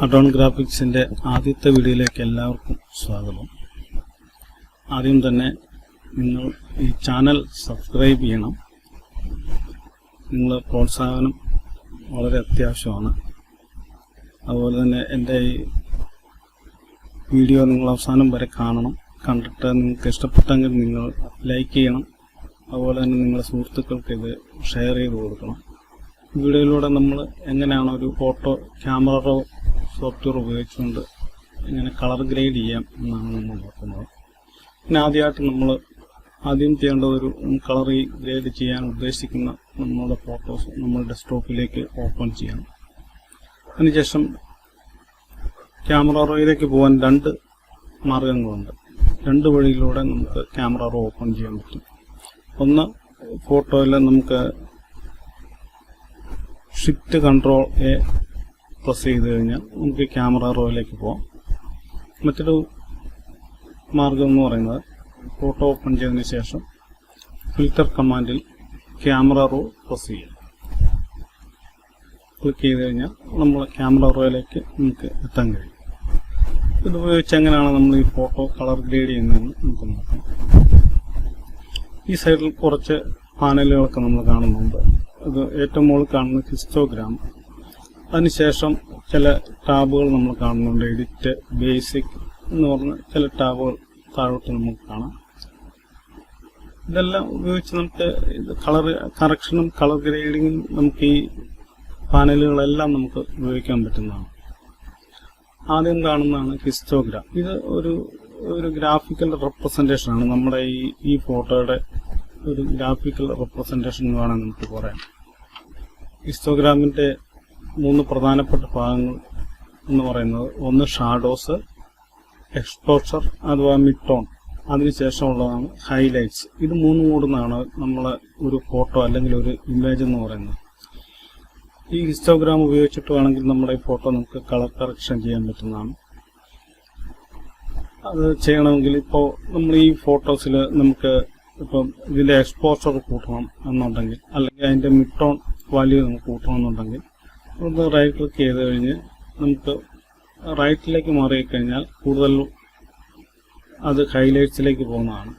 Adorn ഗ്രാഫിക്സിൻ്റെ ആദ്യത്തെ വീഡിയോയിലേക്ക് എല്ലാവർക്കും സ്വാഗതം. ആദ്യം തന്നെ നിങ്ങൾ ഈ ചാനൽ സബ്സ്ക്രൈബ് ചെയ്യണം. നിങ്ങളുടെ പ്രോത്സാഹനം വളരെ അത്യാവശ്യമാണ്. അതുപോലെ തന്നെ എൻ്റെ ഈ വീഡിയോ നിങ്ങൾ അവസാനം വരെ കാണണം. കണ്ടിട്ട് നിങ്ങൾക്ക് ഇഷ്ടപ്പെട്ടെങ്കിൽ നിങ്ങൾ ലൈക്ക് ചെയ്യണം. അതുപോലെ തന്നെ നിങ്ങളുടെ സുഹൃത്തുക്കൾക്ക് ഇത് ഷെയർ ചെയ്ത് കൊടുക്കണം. വീഡിയോയിലൂടെ നമ്മൾ എങ്ങനെയാണ് ഒരു ഫോട്ടോ ക്യാമറ റോ സോഫ്റ്റ്വെയർ ഉപയോഗിച്ചുകൊണ്ട് എങ്ങനെ കളർ ഗ്രേഡ് ചെയ്യാം എന്നാണ് നമ്മൾ നോക്കുന്നത്. പിന്നെ ആദ്യം ചെയ്യേണ്ട ഒരു കളർ ഗ്രേഡ് ചെയ്യാൻ ഉദ്ദേശിക്കുന്ന നമ്മുടെ ഫോട്ടോസ് നമ്മൾ ഡെസ്ക്ടോപ്പിലേക്ക് ഓപ്പൺ ചെയ്യണം. അതിനുശേഷം ക്യാമറ റോയിലേക്ക് പോകാൻ രണ്ട് മാർഗങ്ങളുണ്ട്. രണ്ട് വഴിയിലൂടെ നമുക്ക് ക്യാമറ റോ ഓപ്പൺ ചെയ്യാൻ പറ്റും. ഒന്ന്, ഫോട്ടോയിൽ നമുക്ക് ഷിഫ്റ്റ് കൺട്രോൾ എ പ്രസ് ചെയ്ത് കഴിഞ്ഞാൽ നമുക്ക് ക്യാമറ റോയിലേക്ക് പോകാം. മറ്റൊരു മാർഗം എന്ന് പറയുന്നത് ഫോട്ടോ ഓപ്പൺ ചെയ്തതിന് ശേഷം ഫിൽറ്റർ കമാൻഡിൽ ക്യാമറ റോ പ്രസ് ചെയ്യാം. ക്ലിക്ക് ചെയ്ത് കഴിഞ്ഞാൽ നമ്മൾ ക്യാമറ റോയിലേക്ക് നമുക്ക് എത്താൻ കഴിയും. ഇതുപയോഗിച്ച് എങ്ങനെയാണ് നമ്മൾ ഈ ഫോട്ടോ കളർ ഗ്രേഡ് ചെയ്യുന്നതെന്ന് നമുക്ക് നോക്കാം. ഈ സൈഡിൽ കുറച്ച് പാനലുകളൊക്കെ നമ്മൾ കാണുന്നുണ്ട്. ഇത് ഏറ്റവും മുകളിൽ കാണുന്നത് ഹിസ്റ്റോഗ്രാം. അതിനുശേഷം ചില ടാബുകൾ നമ്മൾ കാണുന്നുണ്ട്. എഡിറ്റ്, ബേസിക് എന്ന് പറഞ്ഞ ചില ടാബുകൾ താഴോട്ട് നമുക്ക് കാണാം. ഇതെല്ലാം ഉപയോഗിച്ച് നമുക്ക് കളർ കറക്ഷനും കളർ ഗ്രേഡിങ്ങും നമുക്ക് ഈ പാനലുകളെല്ലാം നമുക്ക് ഉപയോഗിക്കാൻ പറ്റുന്നതാണ്. ആദ്യം കാണുന്നതാണ് ഹിസ്റ്റോഗ്രാം. ഇത് ഒരു ഗ്രാഫിക്കൽ റെപ്രസെൻറ്റേഷൻ ആണ്. നമ്മുടെ ഈ ഫോട്ടോയുടെ ഒരു ഗ്രാഫിക്കൽ റെപ്രസെൻറ്റേഷൻ എന്ന് വേണം നമുക്ക് പറയാം. ഹിസ്റ്റോഗ്രാമിൻ്റെ 3 പ്രധാനപ്പെട്ട ഭാഗങ്ങൾ എന്ന് പറയുന്നത് ഒന്ന് ഷാഡോസ്, എക്സ്പോഷർ അഥവാ മിഡ് ടോൺ, അതിനുശേഷമുള്ളതാണ് ഹൈലൈറ്റ്സ്. ഇത് 3 കൂടുന്നതാണ് നമ്മൾ ഒരു ഫോട്ടോ അല്ലെങ്കിൽ ഒരു ഇമേജ് എന്ന് പറയുന്നത്. ഈ ഹിസ്റ്റോഗ്രാം ഉപയോഗിച്ചിട്ട് വേണമെങ്കിൽ നമ്മുടെ ഈ ഫോട്ടോ നമുക്ക് കളർ കറക്ഷൻ ചെയ്യാൻ പറ്റുന്നതാണ്. അത് ചെയ്യണമെങ്കിൽ ഇപ്പോൾ നമ്മൾ ഈ ഫോട്ടോസിൽ നമുക്ക് ഇപ്പം ഇതിൻ്റെ എക്സ്പോഷർ കൂട്ടണം എന്നുണ്ടെങ്കിൽ, അല്ലെങ്കിൽ അതിൻ്റെ മിഡ് ടോൺ വാല്യൂ നമുക്ക് കൂട്ടണമെന്നുണ്ടെങ്കിൽ ഒന്ന് റൈറ്റ് ക്ലിക്ക് ചെയ്ത് കഴിഞ്ഞ് നമുക്ക് റൈറ്റിലേക്ക് മാറിക്കഴിഞ്ഞാൽ കൂടുതൽ അത് ഹൈലൈറ്റ്സിലേക്ക് പോകുന്നതാണ്.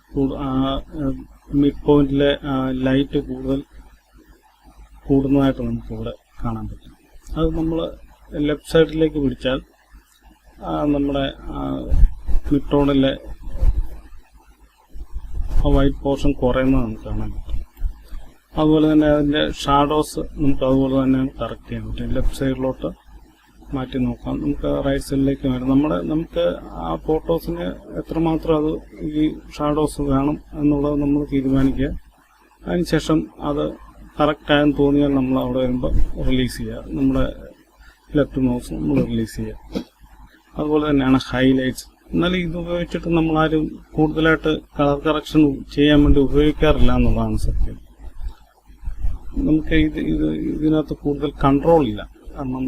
മിഡ് പോയിന്റിലെ ലൈറ്റ് കൂടുന്നതായിട്ട് നമുക്കിവിടെ കാണാൻ പറ്റും. അത് നമ്മൾ ലെഫ്റ്റ് സൈഡിലേക്ക് പിടിച്ചാൽ നമ്മുടെ മിഡ് ടോണിലെ വൈറ്റ് പോർഷൻ കുറയുന്നത് നമുക്ക് കാണാൻ പറ്റും. അതുപോലെ തന്നെ അതിൻ്റെ ഷാഡോസ് നമുക്ക് അതുപോലെ തന്നെ കറക്റ്റ് ചെയ്യാൻ പറ്റും. ലെഫ്റ്റ് സൈഡിലോട്ട് മാറ്റി നോക്കാം. നമുക്ക് റൈറ്റ് സൈഡിലേക്ക് വരും. നമുക്ക് ആ ഫോട്ടോസിന് എത്രമാത്രം അത് ഈ ഷാഡോസ് വേണം എന്നുള്ളത് നമ്മൾ തീരുമാനിക്കുക. അതിനുശേഷം അത് കറക്റ്റായെന്ന് തോന്നിയാൽ നമ്മൾ അവിടെ വരുമ്പോൾ റിലീസ് ചെയ്യുക. നമ്മുടെ ലെഫ്റ്റ് മൗസ് നമ്മൾ റിലീസ് ചെയ്യുക. അതുപോലെ തന്നെയാണ് ഹൈലൈറ്റ്സ്. എന്നാലും ഇത് ഉപയോഗിച്ചിട്ട് നമ്മളാരും കൂടുതലായിട്ട് കളർ കറക്ഷൻ ചെയ്യാൻ വേണ്ടി ഉപയോഗിക്കാറില്ല എന്നുള്ളതാണ് സത്യം. നമുക്ക് ഇതിനകത്ത് കൂടുതൽ കൺട്രോൾ ഇല്ല. കാരണം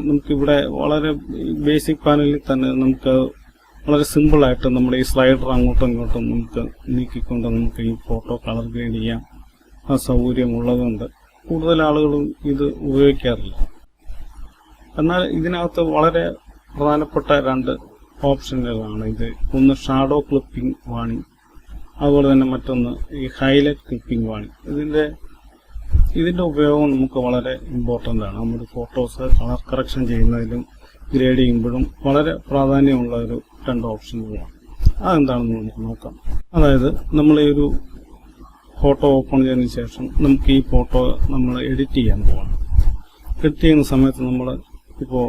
നമുക്കിവിടെ വളരെ ബേസിക് പാനലിൽ തന്നെ നമുക്ക് വളരെ സിമ്പിളായിട്ട് നമ്മുടെ ഈ സ്ലൈഡർ അങ്ങോട്ടും ഇങ്ങോട്ടും നമുക്ക് നീക്കിക്കൊണ്ട് നമുക്ക് ഈ ഫോട്ടോ കളർ ഗ്രേഡ് ചെയ്യാം. ആ സൗകര്യമുള്ളതുകൊണ്ട് കൂടുതൽ ആളുകളും ഇത് ഉപയോഗിക്കാറില്ല. എന്നാൽ ഇതിനകത്ത് വളരെ പ്രധാനപ്പെട്ട 2 ഓപ്ഷനുകളാണ് ഇത്. ഒന്ന് ഷാഡോ ക്ലിപ്പിംഗ് വാണിംഗ്, അതുപോലെ തന്നെ മറ്റൊന്ന് ഈ ഹൈലൈറ്റ് ക്ലിപ്പിംഗ് വാണിംഗ്. ഇതിൻ്റെ ഉപയോഗം നമുക്ക് വളരെ ഇമ്പോർട്ടൻ്റ് ആണ്. നമ്മുടെ ഫോട്ടോസ് കളർ കറക്ഷൻ ചെയ്യുന്നതിലും ഗ്രേഡ് ചെയ്യുമ്പോഴും വളരെ പ്രാധാന്യമുള്ള ഒരു 2 ഓപ്ഷനുകളാണ്. അതെന്താണെന്ന് നമുക്ക് നോക്കാം. അതായത് നമ്മൾ ഈ ഒരു ഫോട്ടോ ഓപ്പൺ ചെയ്തതിന് ശേഷം നമുക്ക് ഈ ഫോട്ടോ നമ്മൾ എഡിറ്റ് ചെയ്യാൻ പോകണം. എഡിറ്റ് ചെയ്യുന്ന സമയത്ത് നമ്മൾ ഇപ്പോൾ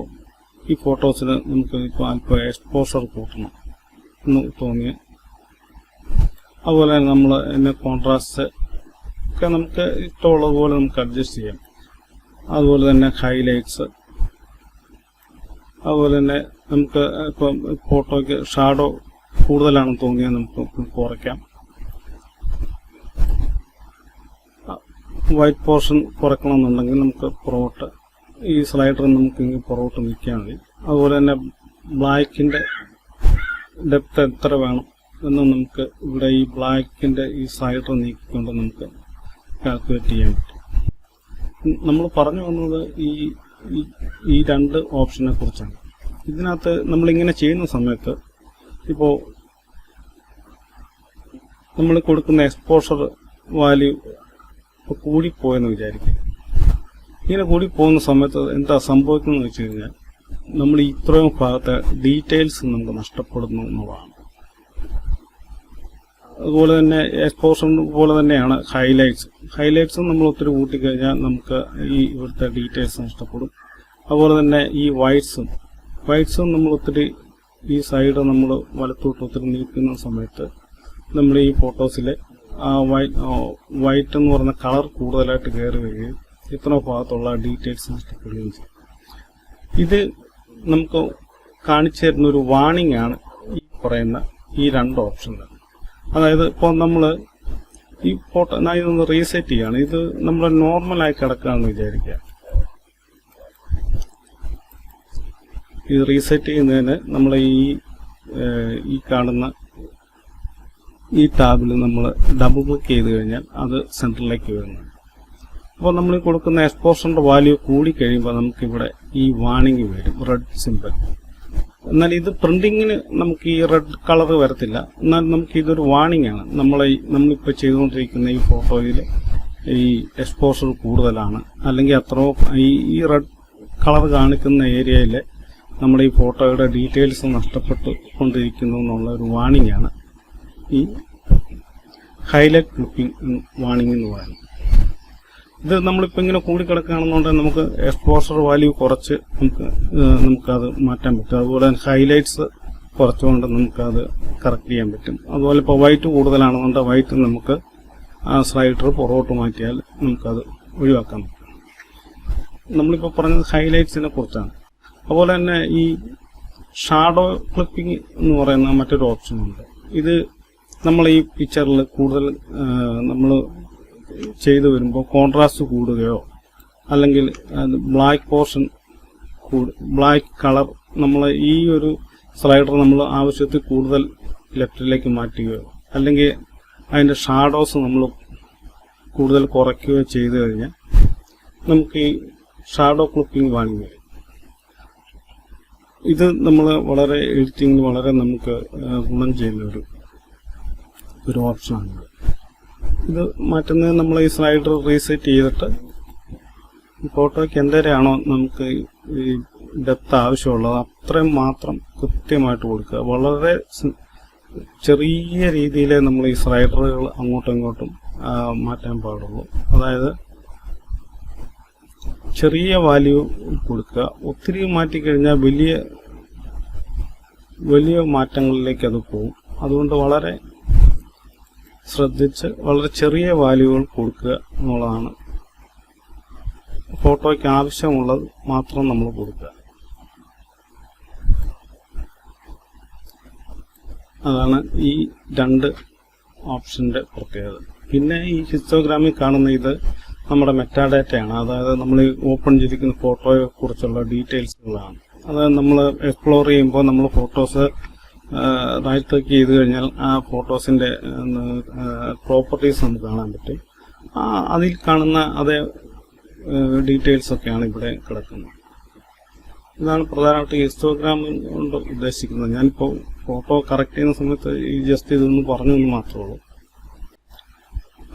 ഈ ഫോട്ടോസിൽ നമുക്ക് ഇപ്പോൾ അല്പം എക്സ്പോഷർ കൂട്ടണം എന്ന് തോന്നി. അതുപോലെ തന്നെ നമ്മൾ അതിൻ്റെ കോൺട്രാസ്റ്റ് ഒക്കെ നമുക്ക് ഇഷ്ടമുള്ളതുപോലെ നമുക്ക് അഡ്ജസ്റ്റ് ചെയ്യാം. അതുപോലെ തന്നെ ഹൈലൈറ്റ്സ്, അതുപോലെ തന്നെ നമുക്ക് ഇപ്പം ഫോട്ടോയ്ക്ക് ഷാഡോ കൂടുതലാണെന്ന് തോന്നിയാൽ നമുക്ക് കുറയ്ക്കാം. വൈറ്റ് പോർഷൻ കുറയ്ക്കണമെന്നുണ്ടെങ്കിൽ നമുക്ക് പുറകോട്ട് ഈ സ്ലൈഡർ നമുക്ക് പുറകോട്ട് നീക്കിയാൽ മതി. അതുപോലെ തന്നെ ബ്ലാക്കിൻ്റെ ഡെപ്ത് എത്ര വേണം എന്ന് നമുക്ക് ഇവിടെ ഈ ബ്ലാക്കിൻ്റെ ഈ സ്ലൈഡർ നീക്കിക്കൊണ്ട് നമുക്ക് കാൽക്കുലേറ്റ് ചെയ്യാൻ പറ്റും. നമ്മൾ പറഞ്ഞു വന്നത് ഈ രണ്ട് ഓപ്ഷനെ കുറിച്ചാണ്. ഇതിനകത്ത് നമ്മളിങ്ങനെ ചെയ്യുന്ന സമയത്ത് ഇപ്പോൾ നമ്മൾ കൊടുക്കുന്ന എക്സ്പോഷർ വാല്യൂ ഇപ്പോൾ കൂടിപ്പോയെന്ന് വിചാരിക്കും. ഇങ്ങനെ കൂടിപ്പോകുന്ന സമയത്ത് എന്താ സംഭവിക്കുന്നത് വെച്ച് കഴിഞ്ഞാൽ നമ്മൾ ഇത്രയും ഭാഗത്തെ ഡീറ്റെയിൽസ് നമുക്ക് നഷ്ടപ്പെടുന്നു എന്നുള്ളതാണ്. അതുപോലെ തന്നെ എക്സ്പോഷർ പോലെ തന്നെയാണ് ഹൈലൈറ്റ്സും നമ്മൾ ഒത്തിരി കൂട്ടിക്കഴിഞ്ഞാൽ നമുക്ക് ഈ ഇവിടുത്തെ ഡീറ്റെയിൽസ് നഷ്ടപ്പെടും. അതുപോലെ തന്നെ ഈ വൈറ്റ്സും നമ്മൾ ഒത്തിരി ഈ സൈഡ് നമ്മൾ വലത്തോട്ട് ഒത്തിരി നീക്കുന്ന സമയത്ത് നമ്മൾ ഈ ഫോട്ടോസിലെ ആ വൈറ്റ് എന്ന് പറയുന്ന കളർ കൂടുതലായിട്ട് കയറി വരികയും ഇത്ര ഭാഗത്തുള്ള ഡീറ്റെയിൽസ് നഷ്ടപ്പെടുകയും ചെയ്യും. ഇത് നമുക്ക് കാണിച്ചു തരുന്ന ഒരു വാണിംഗ് ആണ് ഈ പറയുന്ന ഈ രണ്ട് ഓപ്ഷനുകൾ. അതായത് ഇപ്പോൾ നമ്മൾ ഈ ഫോട്ടോ ഇതൊന്ന് റീസെറ്റ് ചെയ്യാണ്. ഇത് നമ്മൾ നോർമലായി കിടക്കുകയാണെന്ന് വിചാരിക്കുക. ഇത് റീസെറ്റ് ചെയ്യുന്നതിന് നമ്മൾ ഈ കാണുന്ന ഈ ടാബിൽ നമ്മൾ ഡബിൾ ക്ലിക്ക് ചെയ്ത് കഴിഞ്ഞാൽ അത് സെൻറ്ററിലേക്ക് വരുന്നു. അപ്പോൾ നമ്മൾ കൊടുക്കുന്ന എക്സ്പോഷറിന്റെ വാല്യൂ കൂടി കഴിയുമ്പോൾ നമുക്കിവിടെ ഈ വാണിംഗ് വരും, റെഡ് സിമ്പിൾ. എന്നാൽ ഇത് പ്രിന്റിങ്ങിന് നമുക്ക് ഈ റെഡ് കളർ വരത്തില്ല. എന്നാൽ നമുക്ക് ഇതൊരു വാണിംഗ് ആണ്. നമ്മളിപ്പോൾ ചെയ്തുകൊണ്ടിരിക്കുന്ന ഈ ഫോട്ടോയിൽ ഈ എക്സ്പോഷർ കൂടുതലാണ്, അല്ലെങ്കിൽ അത്രയോ ഈ റെഡ് കളർ കാണിക്കുന്ന ഏരിയയിൽ നമ്മുടെ ഈ ഫോട്ടോയുടെ ഡീറ്റെയിൽസ് നഷ്ടപ്പെട്ടു കൊണ്ടിരിക്കുന്നു എന്നുള്ള ഒരു വാണിംഗ് ആണ് ഈ ഹൈലൈറ്റ് ക്ലിപ്പിംഗ് വാണിംഗ് എന്ന് പറയുന്നത്. ഇത് നമ്മളിപ്പോൾ ഇങ്ങനെ കൂടിക്കിടക്കുകയാണെന്നുണ്ടെങ്കിൽ നമുക്ക് എക്സ്പോഷർ വാല്യൂ കുറച്ച് നമുക്കത് മാറ്റാൻ പറ്റും. അതുപോലെ തന്നെ ഹൈലൈറ്റ്സ് കുറച്ചുകൊണ്ട് നമുക്കത് കറക്റ്റ് ചെയ്യാൻ പറ്റും. അതുപോലെ ഇപ്പോൾ വൈറ്റ് കൂടുതലാണെന്നുണ്ടെങ്കിൽ വൈറ്റ് നമുക്ക് ആ സ്ലൈഡർ പുറകോട്ട് മാറ്റിയാൽ നമുക്കത് ഒഴിവാക്കാൻ പറ്റും. നമ്മളിപ്പോൾ പറഞ്ഞത് ഹൈലൈറ്റ്സിനെ കുറിച്ചാണ്. അതുപോലെ തന്നെ ഈ ഷാഡോ ക്ലിപ്പിംഗ് എന്ന് പറയുന്ന മറ്റൊരു ഓപ്ഷനുണ്ട്. ഇത് നമ്മൾ ഈ പിക്ചറിൽ കൂടുതൽ നമ്മൾ ചെയ്തു വരുമ്പോൾ കോൺട്രാസ്റ്റ് കൂടുകയോ അല്ലെങ്കിൽ ബ്ലാക്ക് പോർഷൻ ബ്ലാക്ക് കളർ നമ്മൾ ഈ ഒരു സ്ലൈഡർ നമ്മൾ ആവശ്യത്തിൽ കൂടുതൽ ലെഫ്റ്റിലേക്ക് മാറ്റുകയോ അല്ലെങ്കിൽ അതിൻ്റെ ഷാഡോസ് നമ്മൾ കൂടുതൽ കുറയ്ക്കുകയോ ചെയ്തു കഴിഞ്ഞാൽ നമുക്ക് ഈ ഷാഡോ ക്ലിപ്പിംഗ് വാണിംഗ് വരും. ഇത് നമ്മൾ വളരെ എഡിറ്റിംഗിൽ വളരെ നമുക്ക് ഗുണം ചെയ്യുന്ന ഒരു ഓപ്ഷനാണ്. ഇത് മാറ്റുന്നത് നമ്മൾ ഈ സ്ലൈഡർ റീസെറ്റ് ചെയ്തിട്ട് ഈ ഫോട്ടോയ്ക്ക് എന്തരെയാണോ നമുക്ക് ഈ ഡെപ്ത് ആവശ്യമുള്ളത് അത്രയും മാത്രം കൃത്യമായിട്ട് കൊടുക്കുക. വളരെ ചെറിയ രീതിയിലേ നമ്മൾ ഈ സ്ലൈഡറുകൾ അങ്ങോട്ടും ഇങ്ങോട്ടും മാറ്റാൻ പാടുള്ളൂ. അതായത് ചെറിയ വാല്യൂ കൊടുക്കുക. ഒത്തിരി മാറ്റിക്കഴിഞ്ഞാൽ വലിയ മാറ്റങ്ങളിലേക്ക് അത് പോകും. അതുകൊണ്ട് വളരെ ശ്രദ്ധിച്ച് വളരെ ചെറിയ വാല്യൂകൾ കൊടുക്കുക എന്നുള്ളതാണ്. ഫോട്ടോയ്ക്ക് ആവശ്യമുള്ളത് മാത്രം നമ്മൾ കൊടുക്കുക. അതാണ് ഈ രണ്ട് ഓപ്ഷന്റെ പ്രത്യേകത. പിന്നെ ഈ ഹിസ്റ്റോഗ്രാമിൽ കാണുന്ന ഇത് നമ്മുടെ മെറ്റാഡാറ്റയാണ്. അതായത് നമ്മൾ ഓപ്പൺ ചെയ്തിരിക്കുന്ന ഫോട്ടോയെ കുറിച്ചുള്ള ഡീറ്റെയിൽസുകളാണ്. അതായത് നമ്മൾ എക്സ്പ്ലോർ ചെയ്യുമ്പോൾ നമ്മൾ ഫോട്ടോസ് റൈറ്റ് ക്ലിക്ക് ചെയ്ത് കഴിഞ്ഞാൽ ആ ഫോട്ടോസിന്റെ പ്രോപ്പർട്ടീസ് നമുക്ക് കാണാൻ പറ്റും. അതിൽ കാണുന്ന അതേ ഡീറ്റെയിൽസ് ഒക്കെയാണ് ഇവിടെ കിടക്കുന്നത്. ഇതാണ് പ്രധാനമായിട്ട് ഹിസ്റ്റോഗ്രാം കൊണ്ട് ഉദ്ദേശിക്കുന്നത്. ഞാനിപ്പോൾ ഫോട്ടോ കറക്റ്റ് ചെയ്യുന്ന സമയത്ത് ഈ ജസ്റ്റ് ഇതൊന്ന് പറഞ്ഞു എന്ന് മാത്രമേ ഉള്ളൂ.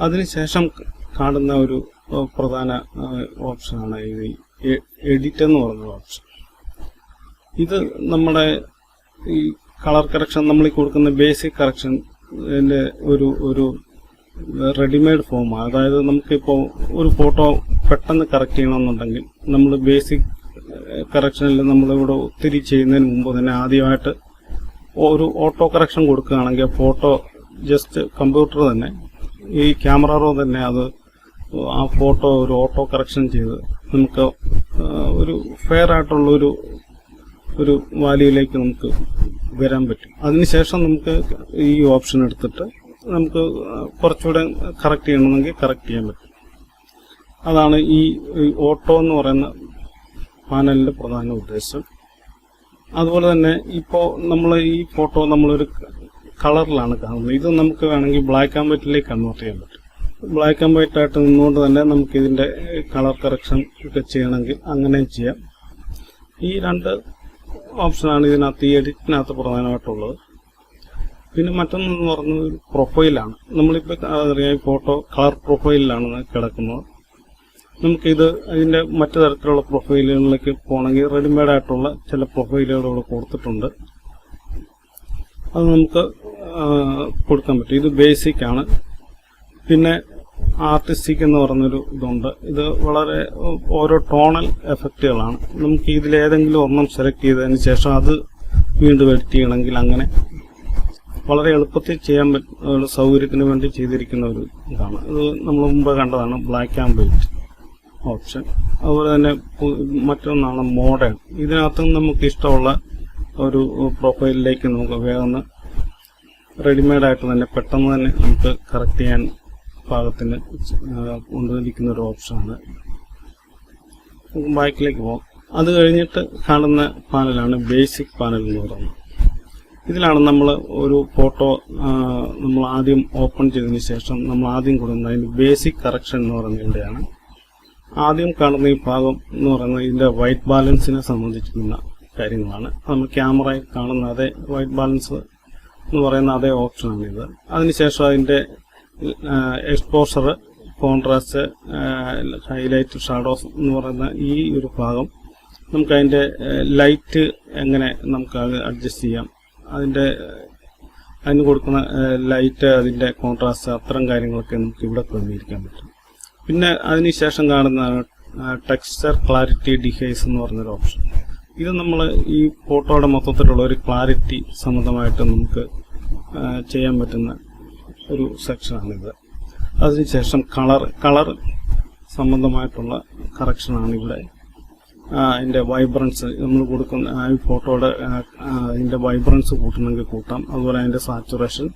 അതിനുശേഷം കാണുന്ന ഒരു പ്രധാന ഓപ്ഷനാണ് ഈ എഡിറ്റ് എന്ന് പറയുന്ന ഓപ്ഷൻ. ഇത് നമ്മുടെ ഈ കളർ കറക്ഷൻ നമ്മൾ ഈ കൊടുക്കുന്ന ബേസിക് കറക്ഷൻ്റെ ഒരു റെഡിമെയ്ഡ് ഫോമാണ്. അതായത് നമുക്കിപ്പോൾ ഒരു ഫോട്ടോ പെട്ടെന്ന് കറക്റ്റ് ചെയ്യണമെന്നുണ്ടെങ്കിൽ നമ്മൾ ബേസിക് കറക്ഷനിൽ നമ്മളിവിടെ ഒത്തിരി ചെയ്യുന്നതിന് മുമ്പ് തന്നെ ആദ്യമായിട്ട് ഒരു ഓട്ടോ കറക്ഷൻ കൊടുക്കുകയാണെങ്കിൽ ഫോട്ടോ ജസ്റ്റ് കമ്പ്യൂട്ടർ തന്നെ ഈ ക്യാമറ റോ തന്നെ അത് ആ ഫോട്ടോ ഒരു ഓട്ടോ കറക്ഷൻ ചെയ്ത് നമുക്ക് ഒരു ഫെയർ ആയിട്ടുള്ള ഒരു വാല്യൂയിലേക്ക് നമുക്ക് വരാൻ പറ്റും. അതിനുശേഷം നമുക്ക് ഈ ഓപ്ഷൻ എടുത്തിട്ട് നമുക്ക് കുറച്ചുകൂടെ കറക്റ്റ് ചെയ്യണമെങ്കിൽ കറക്റ്റ് ചെയ്യാൻ പറ്റും. അതാണ് ഈ ഓട്ടോ എന്ന് പറയുന്ന പാനലിന്റെ പ്രധാന ഉദ്ദേശം. അതുപോലെ തന്നെ ഇപ്പോൾ നമ്മൾ ഈ ഫോട്ടോ നമ്മളൊരു കളറിലാണ് കാണുന്നത്. ഇത് നമുക്ക് വേണമെങ്കിൽ ബ്ലാക്ക് ആൻഡ് വൈറ്റിലേക്ക് കൺവേർട്ട് ചെയ്യാൻ പറ്റും. ബ്ലാക്ക് ആൻഡ് വൈറ്റ് ആയിട്ട് നിന്നുകൊണ്ട് തന്നെ നമുക്ക് ഇതിന്റെ കളർ കറക്ഷൻ ഒക്കെ ചെയ്യണമെങ്കിൽ അങ്ങനെയും ചെയ്യാം. ഈ രണ്ട് ഓപ്ഷനാണ് ഇതിനകത്ത് ഈ എഡിറ്റിനകത്ത് പ്രധാനമായിട്ടുള്ളത്. പിന്നെ മറ്റൊന്നെന്ന് പറഞ്ഞത് ഒരു പ്രൊഫൈലാണ്. നമ്മളിപ്പോൾ അറിയാം ഫോട്ടോ കളർ പ്രൊഫൈലിലാണ് കിടക്കുന്നത്. നമുക്കിത് അതിൻ്റെ മറ്റു തരത്തിലുള്ള പ്രൊഫൈലുകളിലേക്ക് പോകണമെങ്കിൽ റെഡിമെയ്ഡ് ആയിട്ടുള്ള ചില പ്രൊഫൈലുകൾ ഇവിടെ കൊടുത്തിട്ടുണ്ട്. അത് നമുക്ക് കൊടുക്കാൻ പറ്റും. ഇത് ബേസിക് ആണ്. പിന്നെ ആർട്ടിസ്റ്റിക് എന്ന് പറഞ്ഞൊരു ഇതുണ്ട്. ഇത് വളരെ ഓരോ ടോണൽ എഫക്റ്റുകളാണ്. നമുക്ക് ഇതിലേതെങ്കിലും ഒരെണ്ണം സെലക്ട് ചെയ്തതിന് ശേഷം അത് വീണ്ടും എഡിറ്റ് ചെയ്യണമെങ്കിൽ അങ്ങനെ വളരെ എളുപ്പത്തിൽ ചെയ്യാൻ പറ്റുന്ന സൗകര്യത്തിന് വേണ്ടി ചെയ്തിരിക്കുന്ന ഒരു ഇതാണ്. ഇത് നമ്മൾ മുമ്പ് കണ്ടതാണ് ബ്ലാക്ക് ആൻഡ് വൈറ്റ് ഓപ്ഷൻ. അതുപോലെ തന്നെ മറ്റൊന്നാണ് മോഡേൺ. ഇതിനകത്തും നമുക്ക് ഇഷ്ടമുള്ള ഒരു പ്രൊഫൈലിലേക്ക് നമുക്ക് വേഗം റെഡിമെയ്ഡായിട്ട് തന്നെ പെട്ടെന്ന് തന്നെ നമുക്ക് കറക്റ്റ് ചെയ്യാൻ പാകത്തിന് കൊണ്ടുവന്നിരിക്കുന്ന ഒരു ഓപ്ഷനാണ്. ബാക്കിലേക്ക് പോകാം. അത് കഴിഞ്ഞിട്ട് കാണുന്ന പാനലാണ് ബേസിക് പാനൽ എന്ന് പറയുന്നത്. ഇതിലാണ് നമ്മൾ ഒരു ഫോട്ടോ നമ്മൾ ആദ്യം ഓപ്പൺ ചെയ്തതിന് ശേഷം നമ്മൾ ആദ്യം കൊടുക്കുന്നത് അതിന് ബേസിക് കറക്ഷൻ എന്ന് പറയുന്നത് ഇവിടെയാണ്. ആദ്യം കാണുന്ന ഈ ഭാഗം എന്ന് പറയുന്നത് ഇതിൻ്റെ വൈറ്റ് ബാലൻസിനെ സംബന്ധിക്കുന്ന കാര്യങ്ങളാണ്. നമ്മൾ ക്യാമറയിൽ കാണുന്ന അതേ വൈറ്റ് ബാലൻസ് എന്ന് പറയുന്ന അതേ ഓപ്ഷനാണിത്. അതിനുശേഷം അതിൻ്റെ എക്സ്പോഷർ, കോൺട്രാസ്റ്റ്, ഹൈലൈറ്റ്, ഷാഡോസ് എന്ന് പറയുന്ന ഈ ഒരു ഭാഗം നമുക്ക് അതിൻ്റെ ലൈറ്റ് എങ്ങനെ നമുക്ക് അഡ്ജസ്റ്റ് ചെയ്യാം, അതിന് കൊടുക്കുന്ന ലൈറ്റ്, അതിൻ്റെ കോൺട്രാസ്റ്റ്, അത്തരം കാര്യങ്ങളൊക്കെ നമുക്ക് ഇവിടെ ക്രമീകരിക്കാൻ പറ്റും. പിന്നെ അതിനുശേഷം കാണുന്നതാണ് ടെക്സ്ചർ ക്ലാരിറ്റി ഡിഹൈസ് എന്ന് പറഞ്ഞൊരു ഓപ്ഷൻ. ഇത് നമ്മൾ ഈ ഫോട്ടോയുടെ മൊത്തത്തിലുള്ള ഒരു ക്ലാരിറ്റി സംബന്ധമായിട്ട് നമുക്ക് ചെയ്യാൻ പറ്റുന്ന ഒരു സെക്ഷനാണിത്. അതിനുശേഷം കളർ സംബന്ധമായിട്ടുള്ള കറക്ഷനാണ് ഇവിടെ. അതിൻ്റെ വൈബ്രൻസ് നമ്മൾ കൊടുക്കുന്ന ഈ ഫോട്ടോയുടെ അതിൻ്റെ വൈബ്രൻസ് കൂട്ടണമെങ്കിൽ കൂട്ടാം. അതുപോലെ അതിൻ്റെ സാച്ചുറേഷൻ,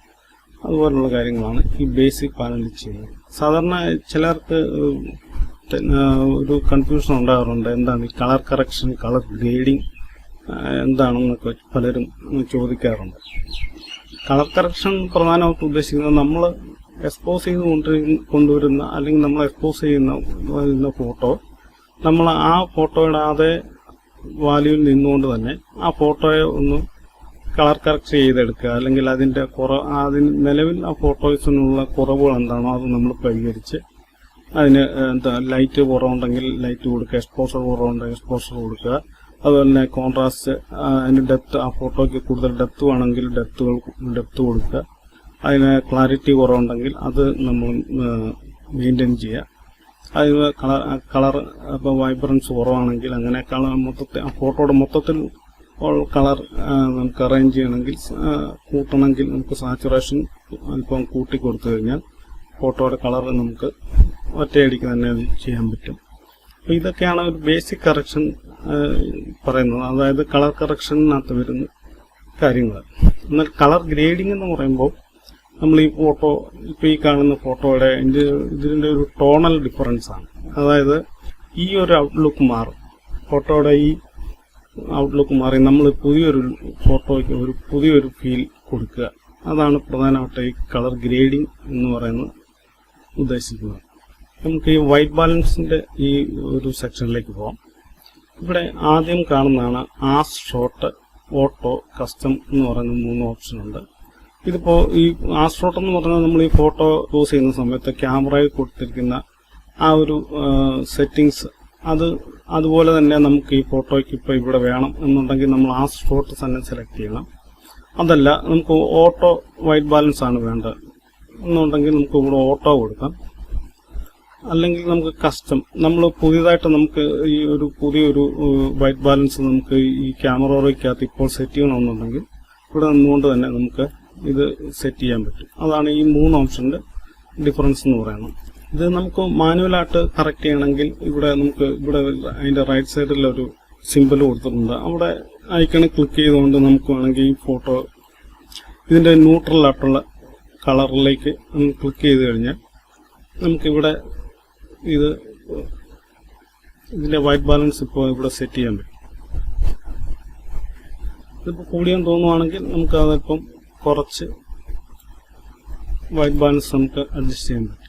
അതുപോലുള്ള കാര്യങ്ങളാണ് ഈ ബേസിക് പാനലിൽ ചെയ്യുന്നത്. സാധാരണ ചിലർക്ക് ഒരു കൺഫ്യൂഷൻ ഉണ്ടാകാറുണ്ട്. എന്താണ് ഈ കളർ കറക്ഷൻ, കളർ ഗ്രേഡിങ് എന്താണെന്നൊക്കെ പലരും ചോദിക്കാറുണ്ട്. കളർ കറക്ഷൻ പ്രധാനമായിട്ട് ഉദ്ദേശിക്കുന്നത് നമ്മൾ എക്സ്പോസ് ചെയ്ത് കൊണ്ടുവരുന്ന അല്ലെങ്കിൽ നമ്മൾ എക്സ്പോസ് ചെയ്യുന്ന ഫോട്ടോ നമ്മൾ ആ ഫോട്ടോയുടെ അതേ വാല്യൂവിൽ നിന്നുകൊണ്ട് തന്നെ ആ ഫോട്ടോയെ ഒന്ന് കളർ കറക്റ്റ് ചെയ്തെടുക്കുക, അല്ലെങ്കിൽ അതിൻ്റെ നിലവിൽ ആ ഫോട്ടോസിനുള്ള കുറവുകൾ എന്താണോ അത് നമ്മൾ പരിഹരിച്ച് അതിന് ലൈറ്റ് കുറവുണ്ടെങ്കിൽ ലൈറ്റ് കൊടുക്കുക, എക്സ്പോഷർ കുറവുണ്ടെങ്കിൽ എക്സ്പോഷർ കൊടുക്കുക. അതുപോലെ തന്നെ കോൺട്രാസ്റ്റ്, അതിന് ഡെപ്ത്, ആ ഫോട്ടോയ്ക്ക് കൂടുതൽ ഡെപ്ത് വേണമെങ്കിൽ ഡെപ്ത് കൊടുക്കുക. അതിന് ക്ലാരിറ്റി കുറവുണ്ടെങ്കിൽ അത് നമ്മൾ മെയിൻറ്റെയിൻ ചെയ്യുക. അതിന് കളർ ഇപ്പോൾ വൈബ്രൻസ് കുറവാണെങ്കിൽ അങ്ങനെ മൊത്തത്തിൽ ആ ഫോട്ടോയുടെ മൊത്തത്തിൽ കളർ നമുക്ക് അറേഞ്ച് ചെയ്യണമെങ്കിൽ കൂട്ടണമെങ്കിൽ നമുക്ക് സാച്ചുറേഷൻ അല്പം കൂട്ടി കൊടുത്തു കഴിഞ്ഞാൽ ഫോട്ടോയുടെ കളർ നമുക്ക് ഒറ്റയടിക്ക് തന്നെ അത് ചെയ്യാൻ പറ്റും. അപ്പോൾ ഇതൊക്കെയാണ് ഒരു ബേസിക് കറക്ഷൻ പറയുന്നത്, അതായത് കളർ കറക്ഷനകത്ത് വരുന്ന കാര്യങ്ങൾ. എന്നാൽ കളർ ഗ്രേഡിംഗ് എന്ന് പറയുമ്പോൾ നമ്മൾ ഈ ഫോട്ടോ ഇപ്പോൾ ഈ കാണുന്ന ഫോട്ടോയുടെ ഇതിൻ്റെ ഒരു ടോണൽ ഡിഫറൻസ് ആണ്. അതായത് ഈ ഒരു ഔട്ട്ലുക്ക് മാറും, ഫോട്ടോയുടെ ഈ ഔട്ട്ലുക്ക് മാറി നമ്മൾ പുതിയൊരു ഫോട്ടോയ്ക്ക് ഒരു പുതിയൊരു ഫീൽ കൊടുക്കുക. അതാണ് പ്രധാനമായിട്ട് ഈ കളർ ഗ്രേഡിംഗ് എന്ന് പറയുന്നത് ഉദ്ദേശിക്കുന്നത്. നമുക്ക് ഈ വൈറ്റ് ബാലൻസിൻ്റെ ഈ ഒരു സെക്ഷനിലേക്ക് പോകാം. ഇവിടെ ആദ്യം കാണുന്നതാണ് ആസ്, ഷോട്ട്, ഓട്ടോ, കസ്റ്റം എന്ന് പറയുന്ന 3 ഓപ്ഷനുണ്ട്. ഇതിപ്പോൾ ഈ ആസ് ഷോട്ട് എന്ന് പറഞ്ഞാൽ നമ്മൾ ഈ ഫോട്ടോ യൂസ് ചെയ്യുന്ന സമയത്ത് ക്യാമറയിൽ കൊടുത്തിരിക്കുന്ന ആ ഒരു സെറ്റിങ്സ് അതുപോലെ തന്നെ നമുക്ക് ഈ ഫോട്ടോയ്ക്ക് ഇപ്പോൾ ഇവിടെ വേണം എന്നുണ്ടെങ്കിൽ നമ്മൾ ആസ് ഷോട്ട് തന്നെ സെലക്ട് ചെയ്യണം. അതല്ല നമുക്ക് ഓട്ടോ വൈറ്റ് ബാലൻസ് ആണ് വേണ്ടത് എന്നുണ്ടെങ്കിൽ നമുക്ക് ഇവിടെ ഓട്ടോ കൊടുക്കാം. അല്ലെങ്കിൽ നമുക്ക് കസ്റ്റം, നമ്മൾ പുതിയതായിട്ട് നമുക്ക് ഈ ഒരു പുതിയൊരു വൈറ്റ് ബാലൻസ് നമുക്ക് ഈ ക്യാമറയ്ക്കകത്ത് ഇപ്പോൾ സെറ്റ് ചെയ്യണമെന്നുണ്ടെങ്കിൽ ഇവിടെ നിന്നുകൊണ്ട് തന്നെ നമുക്ക് ഇത് സെറ്റ് ചെയ്യാൻ പറ്റും. അതാണ് ഈ 3 ഓപ്ഷൻ്റെ ഡിഫറൻസ് എന്ന് പറയുന്നത്. ഇത് നമുക്ക് മാനുവലായിട്ട് കറക്റ്റ് ചെയ്യണമെങ്കിൽ ഇവിടെ അതിൻ്റെ റൈറ്റ് സൈഡിലൊരു സിമ്പിൾ കൊടുത്തിട്ടുണ്ട്. അവിടെ ഐക്കണിൽ ക്ലിക്ക് ചെയ്തുകൊണ്ട് നമുക്ക് വേണമെങ്കിൽ ഈ ഫോട്ടോ ഇതിൻ്റെ ന്യൂട്രലായിട്ടുള്ള കളറിലേക്ക് ക്ലിക്ക് ചെയ്ത് കഴിഞ്ഞാൽ നമുക്കിവിടെ ഇതിൻ്റെ വൈറ്റ് ബാലൻസ് ഇപ്പോൾ ഇവിടെ സെറ്റ് ചെയ്യാൻ പറ്റും. ഇതിപ്പോൾ കൂടിയാൻ തോന്നുവാണെങ്കിൽ നമുക്ക് അതല്പം കുറച്ച് വൈറ്റ് ബാലൻസ് നമുക്ക് അഡ്ജസ്റ്റ് ചെയ്യാൻ പറ്റും.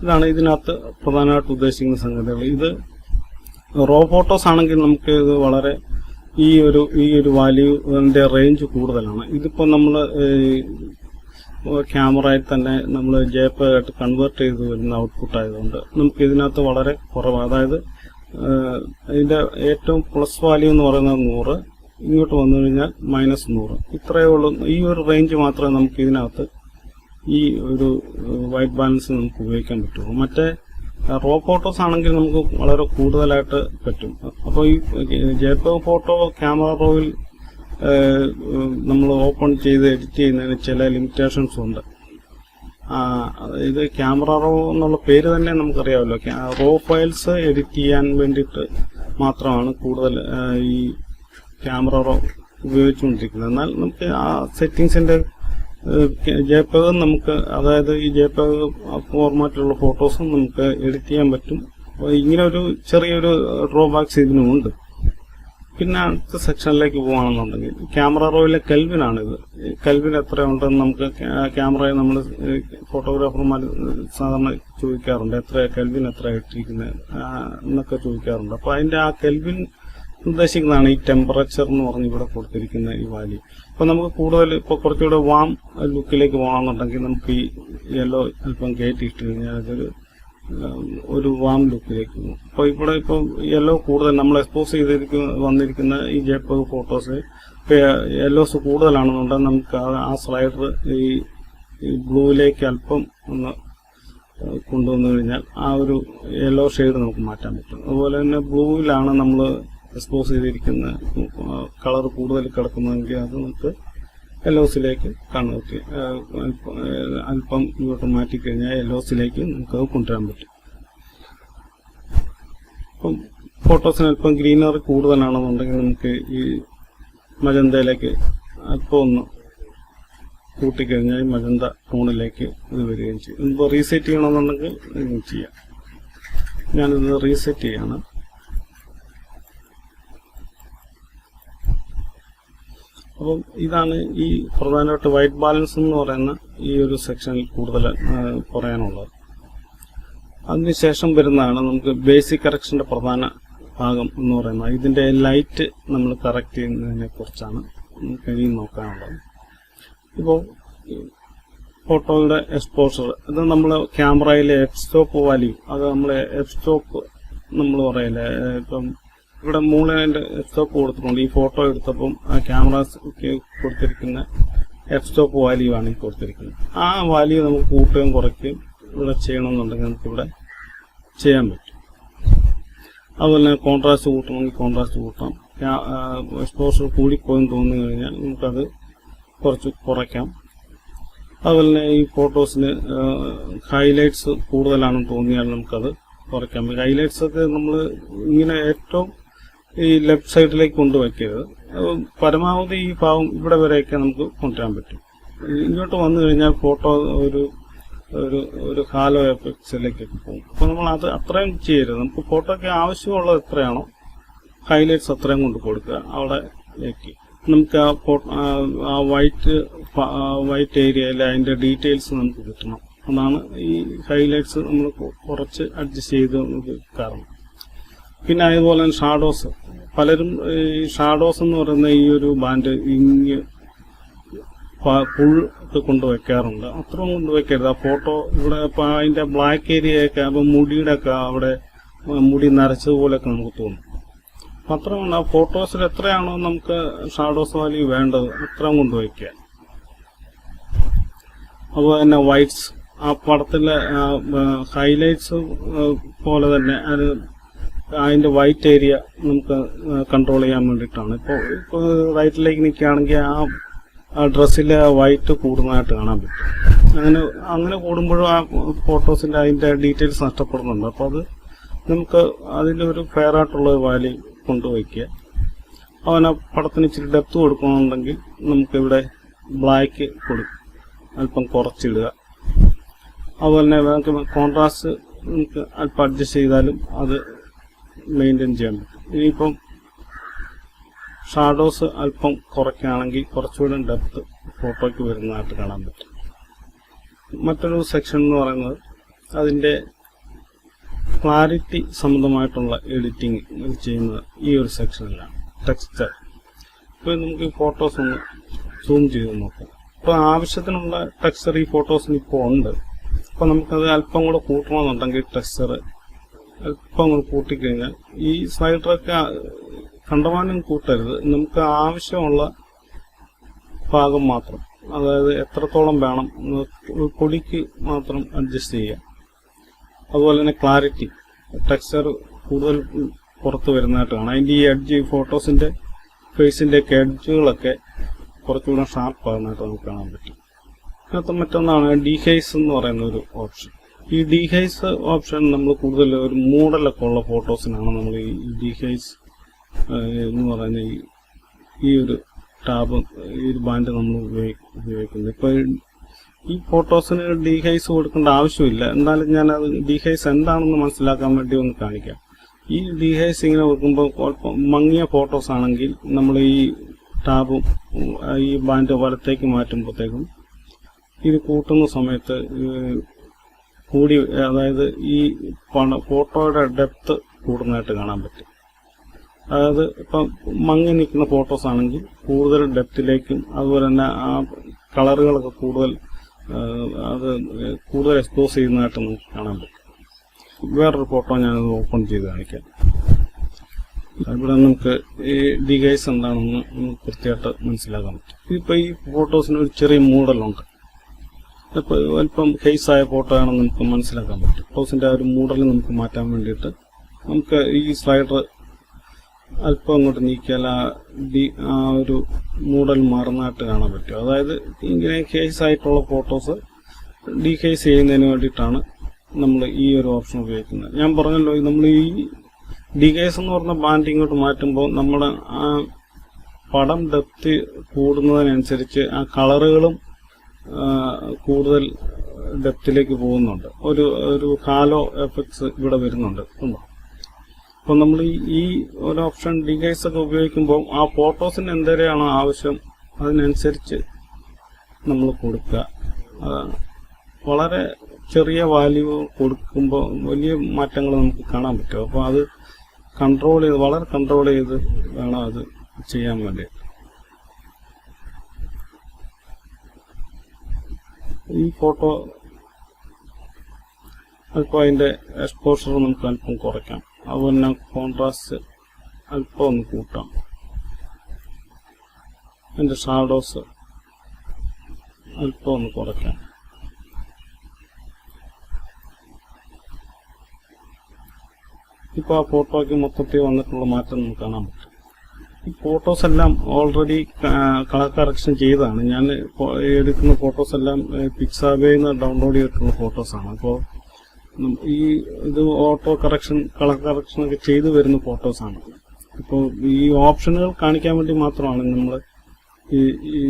ഇതാണ് ഇതിനകത്ത് പ്രധാനമായിട്ട് ഉദ്ദേശിക്കുന്ന സംഗതികൾ. റോ ഫോട്ടോസ് ആണെങ്കിൽ നമുക്ക് ഇത് വളരെ ഈ ഒരു വാല്യൂവിന്റെ റേഞ്ച് കൂടുതലാണ്. ഇതിപ്പോൾ നമ്മൾ ക്യാമറയിൽ തന്നെ നമ്മൾ JPEG ആയിട്ട് കൺവേർട്ട് ചെയ്ത് വരുന്ന ഔട്ട്പുട്ട് ആയതുകൊണ്ട് നമുക്ക് ഇതിനകത്ത് വളരെ കുറവ്, അതായത് ഇതിന്റെ ഏറ്റവും പ്ലസ് വാല്യൂ എന്ന് പറയുന്നത് 100, ഇങ്ങോട്ട് വന്നു കഴിഞ്ഞാൽ -100. ഇത്രയേ ഉള്ളൂ. ഈ ഒരു റേഞ്ച് മാത്രമേ നമുക്ക് ഇതിനകത്ത് ഈ ഒരു വൈറ്റ് ബാലൻസ് നമുക്ക് ഉപയോഗിക്കാൻ പറ്റുള്ളൂ. മറ്റേ റോ ഫോട്ടോസ് ആണെങ്കിൽ നമുക്ക് വളരെ കൂടുതലായിട്ട് പറ്റും. അപ്പോൾ ഈ JPEG ഫോട്ടോ ക്യാമറ റോയിൽ നമ്മൾ ഓപ്പൺ ചെയ്ത് എഡിറ്റ് ചെയ്യുന്നതിന് ചില ലിമിറ്റേഷൻസ് ഉണ്ട്. ഇത് ക്യാമറ റോ എന്നുള്ള പേര് തന്നെ നമുക്കറിയാമല്ലോ. റോ ഫയൽസ് എഡിറ്റ് ചെയ്യാൻ വേണ്ടിയിട്ട് മാത്രമാണ് കൂടുതൽ ഈ ക്യാമറ റോ ഉപയോഗിച്ചുകൊണ്ടിരിക്കുന്നത്. എന്നാൽ നമുക്ക് ആ സെറ്റിങ്സിന്റെ JPEG നമുക്ക്, അതായത് ഈ JPEG ഫോർമാറ്റിലുള്ള ഫോട്ടോസും നമുക്ക് എഡിറ്റ് ചെയ്യാൻ പറ്റും. ഇങ്ങനെ ഒരു ചെറിയൊരു ഡ്രോബാക്സ് ഇതിനുമുണ്ട്. പിന്നെ അടുത്ത സെക്ഷനിലേക്ക് പോകുകയാണെന്നുണ്ടെങ്കിൽ ക്യാമറ റോയിലെ കെൽവിനാണിത്. കെൽവിൻ എത്ര ഉണ്ടെന്ന് നമുക്ക് ക്യാമറയിൽ നമ്മൾ ഫോട്ടോഗ്രാഫർമാർ സാധാരണ ചോദിക്കാറുണ്ട്, കെൽവിൻ എത്ര ഇട്ടിരിക്കുന്നത് എന്നൊക്കെ ചോദിക്കാറുണ്ട്. അപ്പോൾ അതിന്റെ ആ കെൽവിൻ ഉദ്ദേശിക്കുന്നതാണ് ഈ ടെമ്പറേച്ചർ എന്ന് പറഞ്ഞ് ഇവിടെ കൊടുത്തിരിക്കുന്ന ഈ വാല്യൂ. അപ്പോൾ നമുക്ക് കൂടുതൽ ഇപ്പോൾ കുറച്ചുകൂടെ വാം ലുക്കിലേക്ക് പോകണമെന്നുണ്ടെങ്കിൽ നമുക്ക് ഈ യെല്ലോ അല്പം കയറ്റി ഇട്ട് കഴിഞ്ഞാൽ അതൊരു വാം ലുക്കിലേക്ക് പോകും. അപ്പോൾ ഇവിടെ ഇപ്പോൾ യെല്ലോ കൂടുതൽ നമ്മൾ എക്സ്പോസ് വന്നിരിക്കുന്ന ഈ JPEG ഫോട്ടോസ് യെല്ലോസ് കൂടുതലാണെന്നുണ്ടെങ്കിൽ നമുക്ക് ആ സ്ലൈഡർ ഈ ബ്ലൂയിലേക്ക് അല്പം ഒന്ന് കൊണ്ടുവന്നു കഴിഞ്ഞാൽ ആ ഒരു യെല്ലോ ഷെയ്ഡ് നമുക്ക് മാറ്റാൻ പറ്റും. അതുപോലെ തന്നെ ബ്ലൂവിലാണ് നമ്മൾ എക്സ്പോസ് ചെയ്തിരിക്കുന്ന കളർ കൂടുതൽ കിടക്കുന്നതെങ്കിൽ അത് നമുക്ക് യെല്ലോസിലേക്ക് കൺവേർട്ട് അല്പം ഇങ്ങോട്ട് മാറ്റിക്കഴിഞ്ഞാൽ യെല്ലോസിലേക്ക് നമുക്കത് കൊണ്ടുവരാൻ പറ്റും. അപ്പം ഫോട്ടോസിന് അല്പം ഗ്രീനറി കൂടുതലാണെന്നുണ്ടെങ്കിൽ നമുക്ക് ഈ മജന്തയിലേക്ക് അല്പം ഒന്ന് കൂട്ടിക്കഴിഞ്ഞാൽ മജന്ത ടോണിലേക്ക് ഇത് വരികയും ചെയ്യും. ഇപ്പോൾ റീസെറ്റ് ചെയ്യണമെന്നുണ്ടെങ്കിൽ ഇങ്ങനെ ചെയ്യാം. ഞാനിത് റീസെറ്റ് ചെയ്യാണ്. അപ്പം ഇതാണ് ഈ പ്രധാനമായിട്ട് വൈറ്റ് ബാലൻസ് എന്ന് പറയുന്ന ഈ ഒരു സെക്ഷനിൽ കൂടുതൽ പറയാനുള്ളത്. അതിനുശേഷം വരുന്നതാണ് നമുക്ക് ബേസിക് കറക്ഷന്റെ പ്രധാന ഭാഗം എന്ന് പറയുന്നത്. ഇതിന്റെ ലൈറ്റ് നമ്മൾ കറക്റ്റ് ചെയ്യുന്നതിനെ കുറിച്ചാണ് നമുക്ക് ഇനി നോക്കാനുള്ളത്. ഇപ്പോൾ ഫോട്ടോയുടെ എക്സ്പോഷർ, ഇത് നമ്മൾ ക്യാമറയിലെ എഫ്-സ്റ്റോപ്പ് വാല്യൂ, അത് നമ്മൾ എഫ്-സ്റ്റോപ്പ് നമ്മൾ പറയില്ലേ, ഇപ്പം ഇവിടെ മൂലതിന്റെ എഫ്-സ്റ്റോപ്പ് കൊടുത്തിട്ടുണ്ട്. ഈ ഫോട്ടോ എടുത്തപ്പം ആ ക്യാമറയ്ക്ക് കൊടുത്തിരിക്കുന്ന എഫ്-സ്റ്റോപ്പ് വാല്യൂ ആണ് ഈ കൊടുത്തിരിക്കുന്നത്. ആ വാല്യൂ നമുക്ക് കൂട്ടുകയും കുറയ്ക്കുകയും ഇവിടെ ചെയ്യണമെന്നുണ്ടെങ്കിൽ നമുക്കിവിടെ ചെയ്യാൻ പറ്റും. അതുപോലെ തന്നെ കോൺട്രാസ്റ്റ് കൂട്ടണമെങ്കിൽ കോൺട്രാസ്റ്റ് കൂട്ടാം. എക്സ്പോഷർ കൂടിപ്പോയെന്ന് തോന്നി കഴിഞ്ഞാൽ നമുക്കത് കുറച്ച് കുറയ്ക്കാം. അതുപോലെ തന്നെ ഈ ഫോട്ടോസിന് ഹൈലൈറ്റ്സ് കൂടുതലാണെന്ന് തോന്നിയാൽ നമുക്കത് കുറയ്ക്കാം. ഹൈലൈറ്റ്സ് ഒക്കെ നമ്മൾ ഇങ്ങനെ ഏറ്റവും ഈ ലെഫ്റ്റ് സൈഡിലേക്ക് കൊണ്ടുവയ്ക്കരുത്. പരമാവധി ഈ ഭാഗം ഇവിടെ വരെയൊക്കെ നമുക്ക് കൊണ്ടുവരാൻ പറ്റും. ഇങ്ങോട്ട് വന്നു കഴിഞ്ഞാൽ ഫോട്ടോ ഒരു ഹാലോ എഫക്ട്സിലേക്കൊക്കെ പോകും. അപ്പോൾ നമ്മൾ അത് അത്രയും ചെയ്യരുത്. നമുക്ക് ഫോട്ടോയ്ക്ക് ആവശ്യമുള്ളത് എത്രയാണോ ഹൈലൈറ്റ്സ് അത്രയും കൊണ്ട് കൊടുക്കുക അവിടേക്ക്. നമുക്ക് ആ വൈറ്റ് ഏരിയയിൽ അതിന്റെ ഡീറ്റെയിൽസ് നമുക്ക് കിട്ടണം. അതാണ് ഈ ഹൈലൈറ്റ്സ് നമ്മൾ കുറച്ച് അഡ്ജസ്റ്റ് ചെയ്ത് കാരണം. പിന്നെ അതുപോലെ തന്നെ ഷാഡോസ്, പലരും ഈ ഷാഡോസ് എന്ന് പറയുന്ന ഈ ഒരു ബാൻഡ് ഇങ്ങ് ഫുൾ കൊണ്ടുവയ്ക്കാറുണ്ട്. അത്രയും കൊണ്ടുവയ്ക്കരുത്. ആ ഫോട്ടോ ഇവിടെ ഇപ്പം അതിന്റെ ബ്ലാക്ക് ഏരിയയൊക്കെ അപ്പം മുടിയുടെ ഒക്കെ അവിടെ മുടി നരച്ചതുപോലെയൊക്കെ നമുക്ക് തോന്നും. അപ്പം അത്രയും ആ ഫോട്ടോസിൽ എത്രയാണോ നമുക്ക് ഷാഡോസ് വാല്യൂ വേണ്ടത് അത്രയും കൊണ്ടുവയ്ക്കുക. അതുപോലെ തന്നെ വൈറ്റ്സ്, ആ പടത്തിലെ ഹൈലൈറ്റ്സ് പോലെ തന്നെ അത് അതിന്റെ വൈറ്റ് ഏരിയ നമുക്ക് കൺട്രോൾ ചെയ്യാൻ വേണ്ടിയിട്ടാണ്. ഇപ്പോൾ റൈറ്റിലേക്ക് നിൽക്കുകയാണെങ്കിൽ ആ ഡ്രസ്സിലെ വൈറ്റ് കൂടുന്നതായിട്ട് കാണാൻ പറ്റും. അങ്ങനെ കൂടുമ്പോഴും ആ ഫോട്ടോസിന്റെ അതിന്റെ ഡീറ്റെയിൽസ് നഷ്ടപ്പെടുന്നുണ്ട്. അപ്പോൾ അത് നമുക്ക് അതിന്റെ ഒരു ഫെയർ ആയിട്ടുള്ള വാല്യൂ കൊണ്ടുവയ്ക്കുക. അവന് പടത്തിന് ഇച്ചിരി ഡെപ്ത് കൊടുക്കണമെന്നുണ്ടെങ്കിൽ നമുക്കിവിടെ ബ്ലാക്ക് കൊടുക്കും, അല്പം കുറച്ചിടുക. അതുപോലെ തന്നെ നമുക്ക് കോൺട്രാസ്റ്റ് നമുക്ക് അല്പം അഡ്ജസ്റ്റ് ചെയ്താലും അത് മെയിൻറ്റെയിൻ ചെയ്യാൻ പറ്റും. ഇനിയിപ്പം ഷാഡോസ് അല്പം കുറയ്ക്കുകയാണെങ്കിൽ കുറച്ചുകൂടെ ഡെപ്ത് ഫോട്ടോയ്ക്ക് വരുന്നതായിട്ട് കാണാൻ പറ്റും. മറ്റൊരു സെക്ഷൻ എന്ന് പറയുന്നത് അതിൻ്റെ ക്ലാരിറ്റി സംബന്ധമായിട്ടുള്ള എഡിറ്റിംഗ് ചെയ്യുന്നത് ഈ ഒരു സെക്ഷനിലാണ്, ടെക്സ്ചർ. ഇപ്പോൾ നമുക്ക് ഈ ഫോട്ടോസ് ഒന്ന് സൂം ചെയ്ത് നോക്കാം. ഇപ്പോൾ ആവശ്യത്തിനുള്ള ടെക്സ്ചർ ഈ ഫോട്ടോസിന് ഇപ്പോൾ ഉണ്ട്. അപ്പോൾ നമുക്കത് അല്പം കൂടെ കൂട്ടണമെന്നുണ്ടെങ്കിൽ ടെക്സ്ചർ അല്പം കൂടെ കൂട്ടിക്കഴിഞ്ഞാൽ ഈ സ്ലൈഡറൊക്കെ കണ്ടമാനം കൂട്ടരുത്. നമുക്ക് ആവശ്യമുള്ള ഭാഗം മാത്രം, അതായത് എത്രത്തോളം വേണം പൊടിക്ക് മാത്രം അഡ്ജസ്റ്റ് ചെയ്യുക. അതുപോലെ തന്നെ ക്ലാരിറ്റി, ടെക്സ്ചർ കൂടുതൽ പുറത്ത് വരുന്നതായിട്ട് കാണാം. അതിൻ്റെ ഈ എഡ്ജ്, ഫോട്ടോസിൻ്റെ ഫേസിൻ്റെ ഒക്കെ എഡ്ജുകളൊക്കെ കുറച്ചുകൂടെ ഷാർപ്പാകുന്നതായിട്ട് നമുക്ക് കാണാൻ പറ്റും. അതിനകത്ത് മറ്റൊന്നാണ് ഡീഹൈസ് എന്ന് പറയുന്ന ഒരു ഓപ്ഷൻ. ഈ ഡീഹൈസ് ഓപ്ഷൻ നമ്മൾ കൂടുതൽ ഒരു മൂടലൊക്കെ ഉള്ള ഫോട്ടോസിനാണ് നമ്മൾ ഈ ഡീഹൈസ് എന്ന് പറയുന്ന ഈ ഒരു ടാബ്, ഈ ഒരു ബാൻഡ് നമ്മൾ ഉപയോഗിക്കുന്നത്. ഇപ്പോൾ ഈ ഫോട്ടോസിന് ഡീഹൈസ് കൊടുക്കേണ്ട ആവശ്യമില്ല. എന്നാലും ഞാനത് ഡീഹൈസ് എന്താണെന്ന് മനസ്സിലാക്കാൻ വേണ്ടി ഒന്ന് കാണിക്കാം. ഈ ഡീഹൈസ് ഇങ്ങനെ വെക്കുമ്പോൾ മങ്ങിയ ഫോട്ടോസ് ആണെങ്കിൽ നമ്മൾ ഈ ടാബും ഈ ബാൻഡ് വലത്തേക്ക് മാറ്റുമ്പോഴത്തേക്കും ഇത് കൂട്ടുന്ന സമയത്ത് കൂടി, അതായത് ഈ ഫോട്ടോയുടെ ഡെപ്ത് കൂടുന്നതായിട്ട് കാണാൻ പറ്റും. അതായത് ഇപ്പം മങ്ങി നിൽക്കുന്ന ഫോട്ടോസ് ആണെങ്കിൽ കൂടുതൽ ഡെപ്തിലേക്കും അതുപോലെ തന്നെ ആ കളറുകളൊക്കെ കൂടുതൽ എക്സ്പോസ് ചെയ്യുന്നതായിട്ട് നമുക്ക് കാണാൻ പറ്റും. വേറൊരു ഫോട്ടോ ഞാനത് ഓപ്പൺ ചെയ്ത് കാണിക്കാം. ഇവിടെ നമുക്ക് ഈ ഡീഹൈസ് എന്താണെന്ന് നമുക്ക് കൃത്യമായിട്ട് മനസ്സിലാക്കാൻ പറ്റും. ഇപ്പോൾ ഈ ഫോട്ടോസിന് ഒരു ചെറിയ മൂടലുണ്ട്. ഇപ്പോൾ അല്പം ഹെയ്സായ ഫോട്ടോ ആണെന്ന് നമുക്ക് മനസ്സിലാക്കാൻ പറ്റും. ഫോട്ടോസിൻ്റെ ആ ഒരു മൂടൽ നമുക്ക് മാറ്റാൻ വേണ്ടിയിട്ട് നമുക്ക് ഈ സ്ലൈഡർ അല്പം അങ്ങോട്ട് നീക്കിയാൽ ആ ഒരു മൂടൽ മാറുന്നതായിട്ട് കാണാൻ പറ്റും. അതായത് ഇങ്ങനെ ഹെയ്സ് ആയിട്ടുള്ള ഫോട്ടോസ് ഡീഹൈസ് ചെയ്യുന്നതിന് വേണ്ടിയിട്ടാണ് നമ്മൾ ഈ ഒരു ഓപ്ഷൻ ഉപയോഗിക്കുന്നത്. ഞാൻ പറഞ്ഞല്ലോ, നമ്മൾ ഈ ഡീഹൈസ് എന്ന് പറഞ്ഞ ബാൻഡ് ഇങ്ങോട്ട് മാറ്റുമ്പോൾ നമ്മുടെ ആ പടം ഡെപ്ത് കൂടുന്നതിനനുസരിച്ച് ആ കളറുകളും കൂടുതൽ ഡെപ്തിലേക്ക് പോകുന്നുണ്ട്. ഒരു ഹാലോ എഫക്ട്സ് ഇവിടെ വരുന്നുണ്ട്. അപ്പോൾ നമ്മൾ ഈ ഒരു ഓപ്ഷൻ ഡീഹൈസ് ഒക്കെ ഉപയോഗിക്കുമ്പോൾ ആ ഫോട്ടോസിന് എന്തൊക്കെയാണോ ആവശ്യം അതിനനുസരിച്ച് നമ്മൾ കൊടുക്കുക. വളരെ ചെറിയ വാല്യൂ കൊടുക്കുമ്പോൾ വലിയ മാറ്റങ്ങൾ നമുക്ക് കാണാൻ പറ്റും. അപ്പോൾ അത് വളരെ കൺട്രോൾ ചെയ്ത് വേണം അത് ചെയ്യാൻ വേണ്ടി. ഈ ഫോട്ടോ അല്പം അതിൻ്റെ എക്സ്പോഷർ നമുക്ക് അല്പം കുറയ്ക്കാം. അതുപോലെ തന്നെ കോൺട്രാസ്റ്റ് അല്പം ഒന്ന് കൂട്ടാം. അതിൻ്റെ ഷാഡോസ് അല്പം ഒന്ന് കുറയ്ക്കാം. ഇപ്പോൾ ആ ഫോട്ടോയ്ക്ക് മൊത്തത്തിൽ വന്നിട്ടുള്ള മാറ്റം നമുക്ക് കാണാൻ പറ്റും. ഈ ഫോട്ടോസ് എല്ലാം ഓൾറെഡി കളർ കറക്ഷൻ ചെയ്തതാണ്. ഞാൻ എടുക്കുന്ന ഫോട്ടോസ് എല്ലാം പിക്സാബേയിൽ നിന്ന് ഡൗൺലോഡ് ചെയ്തിട്ടുള്ള ഫോട്ടോസാണ്. അപ്പോൾ ഇത് ഓട്ടോ കറക്ഷൻ, കളർ കറക്ഷൻ ഒക്കെ ചെയ്തു വരുന്ന ഫോട്ടോസാണ്. ഇപ്പോൾ ഈ ഓപ്ഷനുകൾ കാണിക്കാൻ വേണ്ടി മാത്രമാണ് നമ്മൾ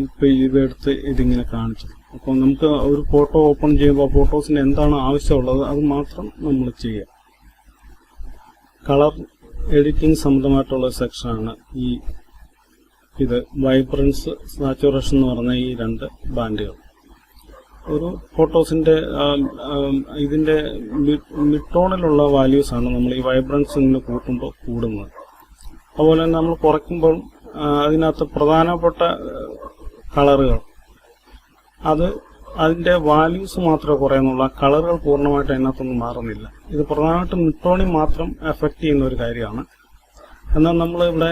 ഇപ്പോൾ ഇതെടുത്ത് ഇതിങ്ങനെ കാണിച്ചത്. അപ്പോൾ നമുക്ക് ഒരു ഫോട്ടോ ഓപ്പൺ ചെയ്യുമ്പോൾ ഫോട്ടോസിന് എന്താണ് ആവശ്യമുള്ളത് അത് മാത്രം നമ്മൾ ചെയ്യുക. കളർ എഡിറ്റിംഗ് സംബന്ധമായിട്ടുള്ള സെക്ഷനാണ് ഇത് വൈബ്രൻസ്, സാച്ചുറേഷൻ എന്ന് പറഞ്ഞ ഈ രണ്ട് ബാൻഡുകൾ. ഒരു ഫോട്ടോസിന്റെ ഇതിന്റെ മിഡ് ടോണിലുള്ള വാല്യൂസ് ആണ് നമ്മൾ ഈ വൈബ്രൻസ് ഇങ്ങനെ കൂട്ടുമ്പോൾ കൂടുന്നത്. അതുപോലെ തന്നെ നമ്മൾ കുറയ്ക്കുമ്പോൾ അതിനകത്ത് പ്രധാനപ്പെട്ട കളറുകൾ അതിന്റെ വാല്യൂസ് മാത്രമേ കുറയുന്നുള്ളൂ. കളറുകൾ പൂർണ്ണമായിട്ട് അതിനകത്തൊന്നും മാറുന്നില്ല. ഇത് പ്രധാനമായിട്ടും മിഡ് ടോണിൽ മാത്രം എഫക്റ്റ് ചെയ്യുന്ന ഒരു കാര്യമാണ്. എന്നാൽ നമ്മൾ ഇവിടെ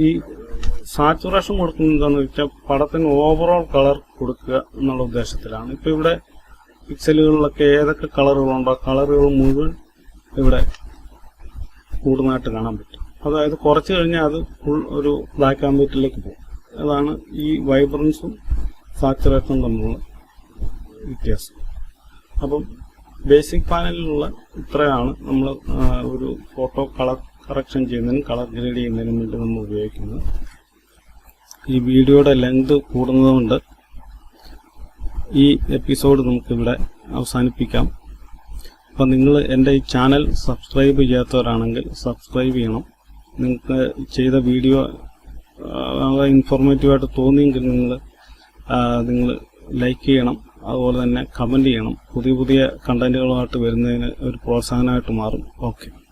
ഈ സാച്ചുറേഷൻ കൊടുക്കുന്നത് എന്താണെന്ന് വെച്ചാൽ പടത്തിന് ഓവറോൾ കളർ കൊടുക്കുക എന്നുള്ള ഉദ്ദേശത്തിലാണ്. ഇപ്പൊ ഇവിടെ പിക്സലുകളിലൊക്കെ ഏതൊക്കെ കളറുകളുണ്ടോ ആ കളറുകൾ മുഴുവൻ ഇവിടെ കൂടുന്നതായിട്ട് കാണാൻ പറ്റും. അതായത് കുറച്ച് കഴിഞ്ഞാൽ അത് ഫുൾ ഒരു ബ്ലാക്ക് ആൻഡ് വൈറ്റിലേക്ക് പോകും. അതാണ് ഈ വൈബ്രൻസും സാച്ചുറേഷനും തമ്മിലുള്ള വ്യത്യാസം. അപ്പം ബേസിക് പാനലിലുള്ള ഇത്രയാണ് നമ്മൾ ഒരു ഫോട്ടോ കളർ കറക്ഷൻ ചെയ്യുന്നതിനും കളർ ഗ്രേഡ് ചെയ്യുന്നതിനും വേണ്ടി നമ്മൾ ഉപയോഗിക്കുന്നത്. ഈ വീഡിയോയുടെ ലെങ്ത് കൂടുന്നതുകൊണ്ട് ഈ എപ്പിസോഡ് നമുക്കിവിടെ അവസാനിപ്പിക്കാം. അപ്പം നിങ്ങൾ എൻ്റെ ഈ ചാനൽ സബ്സ്ക്രൈബ് ചെയ്യാത്തവരാണെങ്കിൽ സബ്സ്ക്രൈബ് ചെയ്യണം. നിങ്ങൾക്ക് ചെയ്ത വീഡിയോ ഇൻഫോർമേറ്റീവായിട്ട് തോന്നിയെങ്കിൽ നിങ്ങൾ ലൈക്ക് ചെയ്യണം. അതുപോലെ തന്നെ കമൻറ്റ് ചെയ്യണം. പുതിയ പുതിയ കണ്ടന്റുകളുമായിട്ട് വരുന്നതിന് ഒരു പ്രോത്സാഹനമായിട്ട് മാറും. ഓക്കെ.